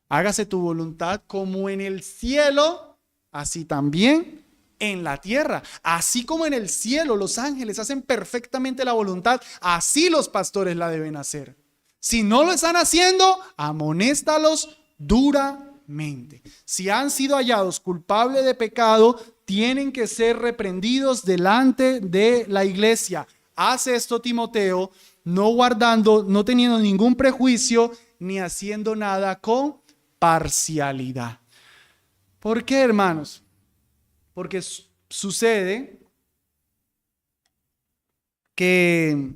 Hágase tu voluntad como en el cielo, así también en la tierra. Así como en el cielo los ángeles hacen perfectamente la voluntad, así los pastores la deben hacer. Si no lo están haciendo, amonéstalos duramente. Si han sido hallados culpables de pecado, tienen que ser reprendidos delante de la iglesia. Haz esto, Timoteo, no guardando, no teniendo ningún prejuicio, ni haciendo nada con parcialidad. ¿Por qué, hermanos? Porque sucede que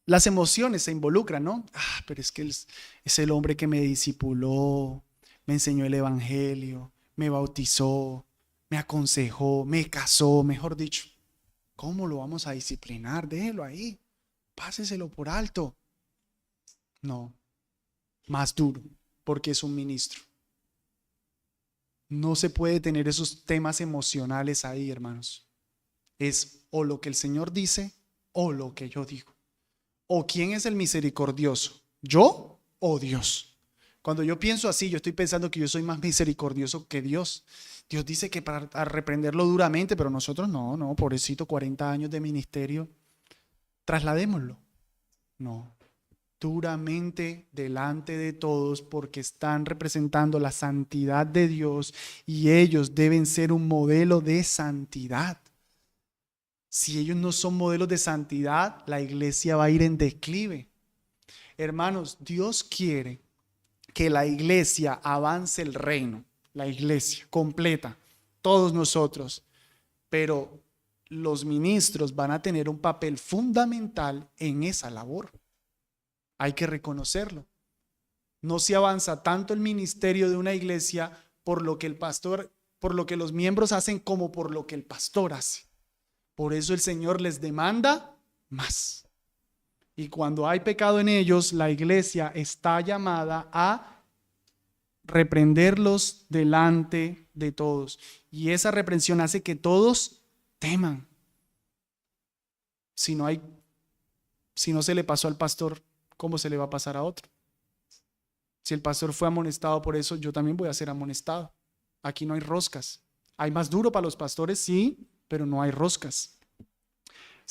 las emociones se involucran, ¿no? Pero es que es el hombre que me discipuló, me enseñó el evangelio, me bautizó, me aconsejó, me casó, mejor dicho. ¿Cómo lo vamos a disciplinar? Déjelo ahí, páseselo por alto. No, más duro, porque es un ministro. No se puede tener esos temas emocionales ahí, hermanos. Es o lo que el Señor dice o lo que yo digo. ¿O quién es el misericordioso? ¿Yo o Dios? Cuando yo pienso así, yo estoy pensando que yo soy más misericordioso que Dios. Dios dice que para reprenderlo duramente, pero nosotros no, pobrecito, 40 años de ministerio, trasladémoslo. No, duramente delante de todos porque están representando la santidad de Dios y ellos deben ser un modelo de santidad. Si ellos no son modelos de santidad, la iglesia va a ir en declive. Hermanos, Dios quiere que la iglesia avance el reino, la iglesia completa, todos nosotros, pero los ministros van a tener un papel fundamental en esa labor. Hay que reconocerlo. No se avanza tanto el ministerio de una iglesia por lo que el pastor, por lo que los miembros hacen, como por lo que el pastor hace. Por eso el Señor les demanda más. Y cuando hay pecado en ellos, la iglesia está llamada a reprenderlos delante de todos. Y esa reprensión hace que todos teman. Si no se le pasó al pastor, ¿cómo se le va a pasar a otro? Si el pastor fue amonestado por eso, yo también voy a ser amonestado. Aquí no hay roscas. Hay más duro para los pastores, sí, pero no hay roscas.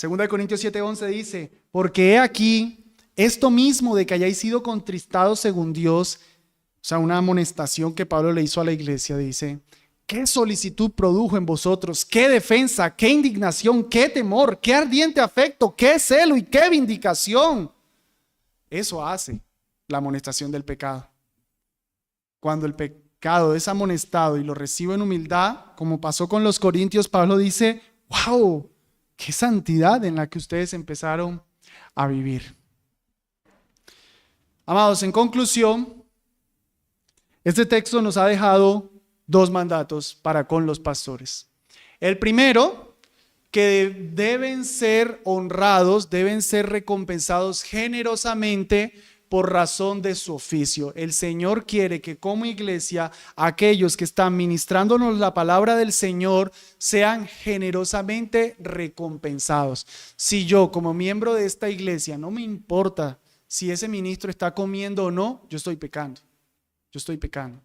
2 Corintios 7:11 dice, porque he aquí esto mismo de que hayáis sido contristados según Dios, o sea, una amonestación que Pablo le hizo a la iglesia, dice, ¿Qué solicitud produjo en vosotros? ¿Qué defensa? ¿Qué indignación? ¿Qué temor? ¿Qué ardiente afecto? ¿Qué celo y qué vindicación? Eso hace la amonestación del pecado. Cuando el pecado es amonestado y lo recibo en humildad, como pasó con los corintios, Pablo dice, wow, qué santidad en la que ustedes empezaron a vivir. Amados, en conclusión, este texto nos ha dejado dos mandatos para con los pastores. El primero, que deben ser honrados, deben ser recompensados generosamente por razón de su oficio. El Señor quiere que como iglesia, aquellos que están ministrándonos la palabra del Señor sean generosamente recompensados. Si yo como miembro de esta iglesia, no me importa si ese ministro está comiendo o no, yo estoy pecando. Yo estoy pecando.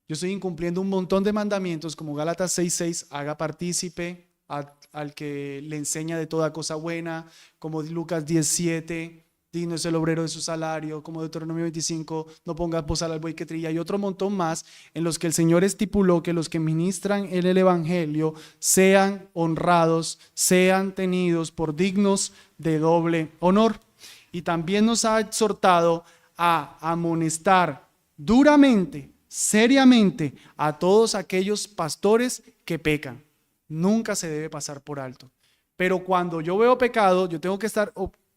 Yo estoy incumpliendo un montón de mandamientos como Gálatas 6:6, haga partícipe al que le enseña de toda cosa buena, como Lucas 10:7, digno es el obrero de su salario, como Deuteronomio 25, no pongas bozal al buey que trilla, y otro montón más en los que el Señor estipuló que los que ministran en el evangelio sean honrados, sean tenidos por dignos de doble honor. Y también nos ha exhortado a amonestar duramente, seriamente a todos aquellos pastores que pecan. Nunca se debe pasar por alto. Pero cuando yo veo pecado,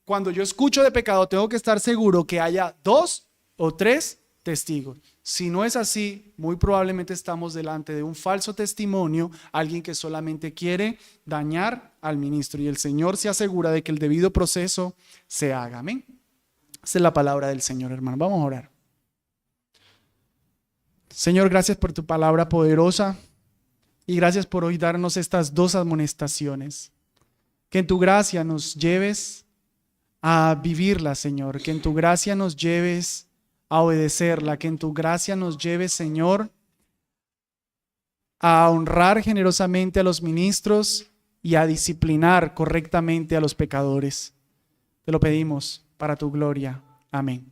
cuando yo escucho de pecado, tengo que estar seguro que haya 2 o 3 testigos. Si no es así, muy probablemente estamos delante de un falso testimonio, alguien que solamente quiere dañar al ministro, y el Señor se asegura de que el debido proceso se haga. Amén. Esa es la palabra del Señor, hermano. Vamos a orar. Señor, gracias por tu palabra poderosa y gracias por hoy darnos estas dos amonestaciones. Que en tu gracia nos lleves a vivirla, Señor. Que en tu gracia nos lleves a obedecerla. Que en tu gracia nos lleves, Señor, a honrar generosamente a los ministros y a disciplinar correctamente a los pecadores. Te lo pedimos para tu gloria. Amén.